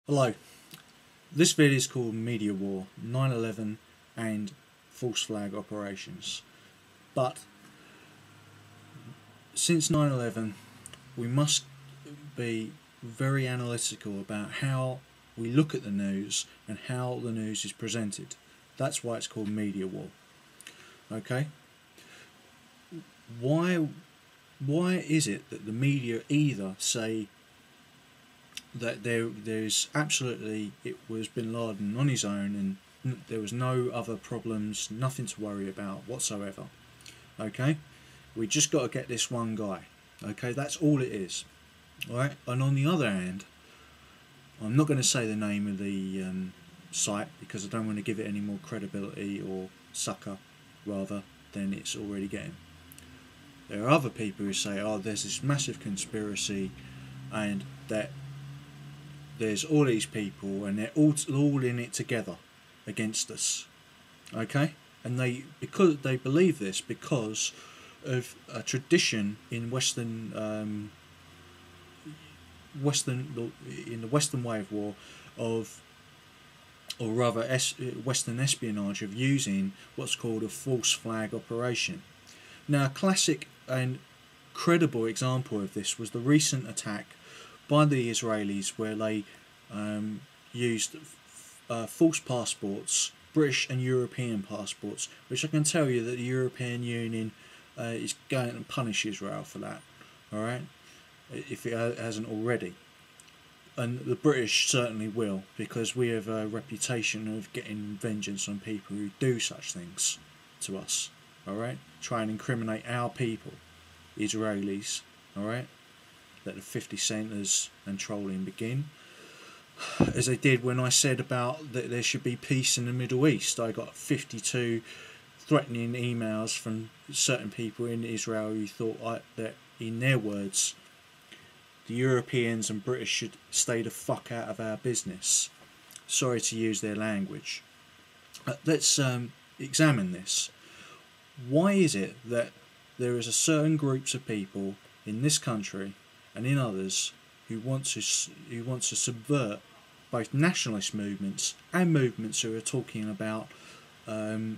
Hello, this video is called Media War, 9/11 and false flag operations. But since 9/11 we must be very analytical about how we look at the news and how the news is presented. That's why it's called Media War. Okay? Why is it that the media either say that there's absolutely, it was Binladen on his own and there was no other problems, nothing to worry about whatsoever? Okay, we just got to get this one guy. Okay, that's all it is. Alright, and on the other hand, I'm not going to say the name of the site because I don't want to give it any more credibility or sucker rather than it's already getting. There are other people who say, oh, there's this massive conspiracy and that there's all these people and they're all in it together against us. Okay, and because they believe this because of a tradition in the Western way of war or rather Western espionage of using what's called a false flag operation. Now, a classic and credible example of this was the recent attack by the Israelis where they used false passports, British and European passports, which I can tell you that the European Union is going to punish Israel for that, alright, if it hasn't already. And the British certainly will, because we have a reputation of getting vengeance on people who do such things to us, alright, try and incriminate our people, Israelis, alright. Let the 50 centers and trolling begin, as they did when I said about that there should be peace in the Middle East. I got 52 threatening emails from certain people in Israel who thought that, in their words, the Europeans and British should stay the fuck out of our business. Sorry to use their language. Let's examine this. Why is it that there is a certain groups of people in this country and in others who want to subvert both nationalist movements and movements who are talking about the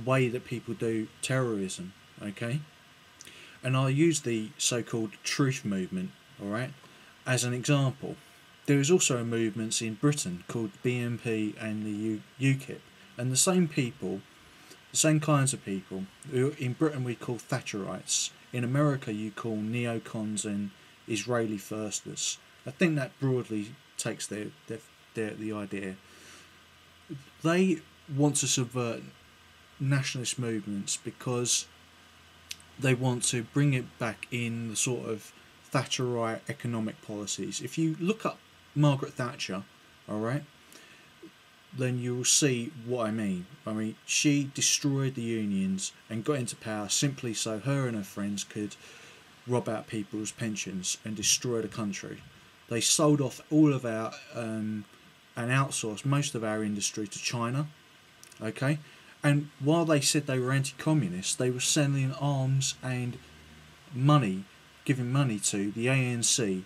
way that people do terrorism? Okay, and I'll use the so-called truth movement, alright, as an example. There is also movements in Britain called BNP and the UKIP, and the same people, the same kinds of people, who in Britain we call Thatcherites. In America you call neocons and Israeli firsters. I think that broadly takes the idea. They want to subvert nationalist movements because they want to bring it back in the sort of Thatcherite economic policies. If you look up Margaret Thatcher, alright, then you'll see what I mean. I mean, she destroyed the unions and got into power simply so her and her friends could rob out people's pensions and destroy the country. They sold off all of our and outsourced most of our industry to China. Okay, and while they said they were anti-communist, they were selling arms and money, giving money to the ANC,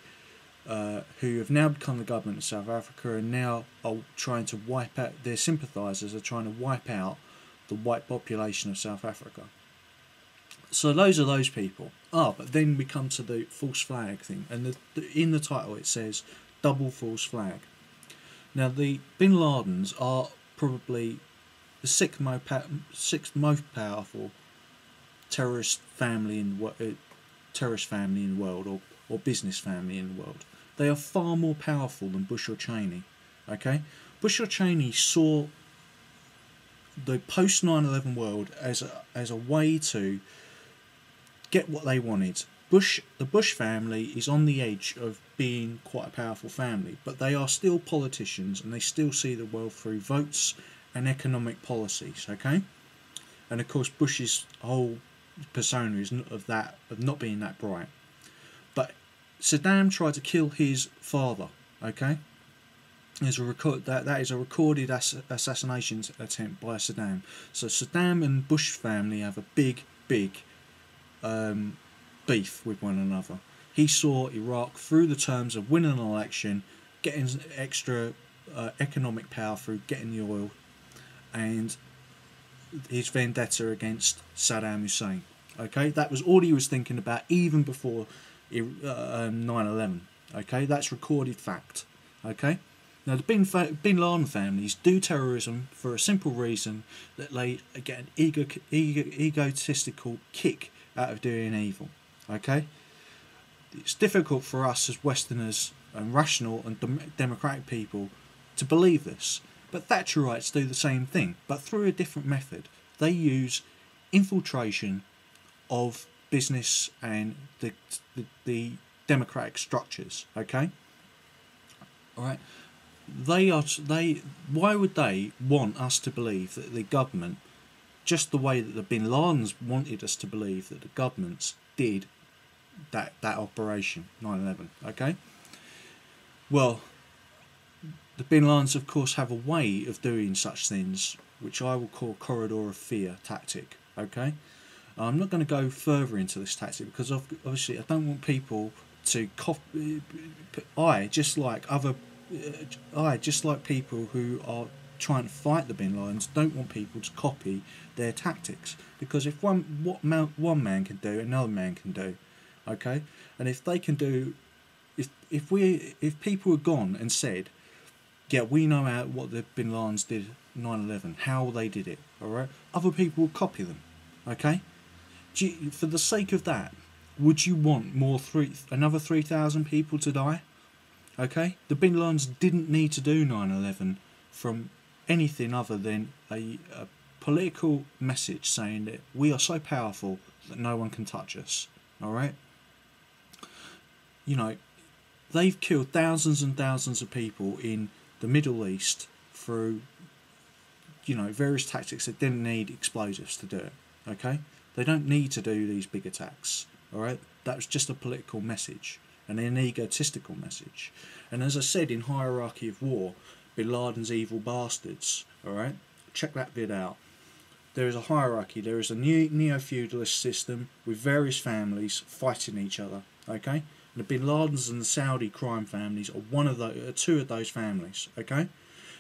who have now become the government of South Africa and now are trying to wipe out, their sympathisers are trying to wipe out the white population of South Africa. So those are those people. But then we come to the false flag thing, and in the title it says double false flag. Now the Binladens are probably the sixth most powerful terrorist family in the world, or business family in the world. They are far more powerful than Bush or Cheney. Okay, Bush or Cheney saw the post 9/11 world as a way to get what they wanted. The Bush family is on the edge of being quite a powerful family, but they are still politicians and they still see the world through votes and economic policies. Okay, and of course Bush's whole persona is of not being that bright. But Saddam tried to kill his father. Okay, that is a recorded assassination attempt by Saddam. So Saddam and Bush family have a big beef with one another. He saw Iraq through the terms of winning an election getting extra economic power through getting the oil, and his vendetta against Saddam Hussein. Okay, that was all he was thinking about even before 9/11. Okay, that's recorded fact. Okay, now the Bin Laden families do terrorism for a simple reason, that they get an egotistical kick out of doing evil. Okay, it's difficult for us as Westerners and rational and democratic people to believe this, but Thatcherites do the same thing, but through a different method. They use infiltration of business and the democratic structures. Okay, all right. Why would they want us to believe that the government, just the way that the Bin Ladens wanted us to believe that the governments did that operation 9/11? Okay, well, the Bin Ladens of course have a way of doing such things, which I will call corridor of fear tactic. Okay, I'm not going to go further into this tactic because obviously I don't want people to copy. Just like people who are trying to fight the Bin Ladens, don't want people to copy their tactics, because if one man can do, another man can do. Okay, and if they can do, if people had gone and said, yeah, we know what the Bin Ladens did 9/11, how they did it, alright, other people will copy them. Okay, for the sake of that, would you want another 3,000 people to die? Okay, the Bin Ladens didn't need to do 9/11 from anything other than a political message saying that we are so powerful that no one can touch us. Alright, you know, they've killed thousands and thousands of people in the Middle East through, you know, various tactics that didn't need explosives to do it. Okay, they don't need to do these big attacks. Alright, that was just a political message and an egotistical message. And as I said in Hierarchy of War, Bin Laden's Evil Bastards, alright, check that vid out. There is a hierarchy, there is a neo-feudalist system with various families fighting each other. Okay, and the Bin Ladens and the Saudi crime families are two of those families. Okay,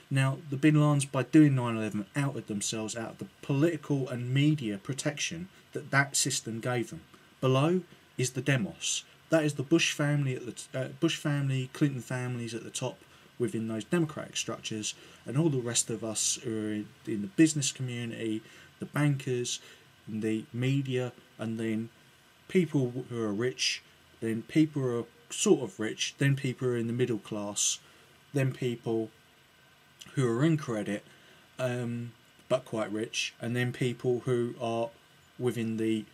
now the Bin Ladens, by doing 9/11, outed themselves out of the political and media protection that system gave them. Below is the demos. That is the Bush family Bush family, Clinton families at the top within those democratic structures, and all the rest of us who are in the business community, the bankers, and the media, and then people who are rich, then people who are sort of rich, then people who are in the middle class, then people who are in credit but quite rich, and then people who are within the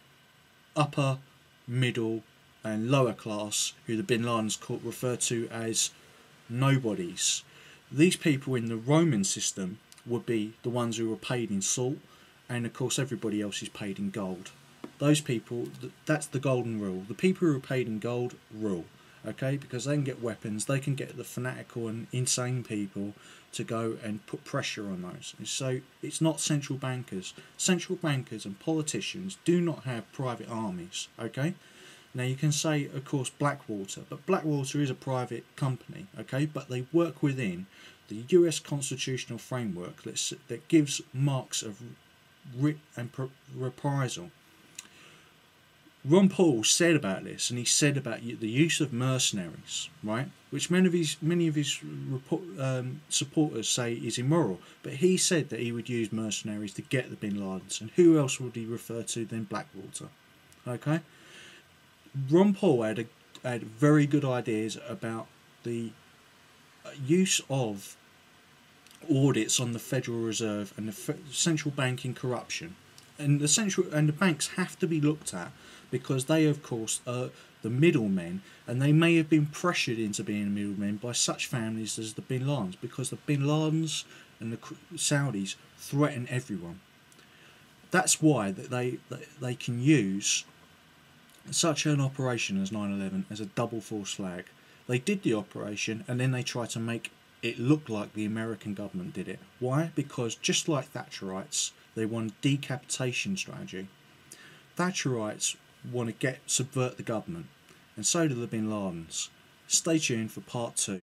upper, middle and lower class, who the Bin Ladens refer to as nobodies. These people in the Roman system would be the ones who were paid in salt, and of course everybody else is paid in gold. Those people, that's the golden rule. The people who are paid in gold rule. Okay, because they can get weapons, they can get the fanatical and insane people to go and put pressure on those. So it's not central bankers. Central bankers and politicians do not have private armies. Okay, now you can say, of course, Blackwater, but Blackwater is a private company. Okay, but they work within the US constitutional framework that gives marks of reprisal. Ron Paul said about this, and he said about the use of mercenaries, right? Which many of his supporters say is immoral. But he said that he would use mercenaries to get the Bin Ladens, and who else would he refer to than Blackwater? Okay. Ron Paul had very good ideas about the use of audits on the Federal Reserve and the central banking corruption, and the banks have to be looked at, because they, of course, are the middlemen, and they may have been pressured into being middlemen by such families as the Bin Ladens, because the Bin Ladens and the Saudis threaten everyone. That's why they can use such an operation as 9/11 as a double false flag. They did the operation, and then they tried to make it look like the American government did it. Why? Because just like Thatcherites, they want a decapitation strategy. Thatcherites want to subvert the government, and so do the Bin Ladens. Stay tuned for part 2.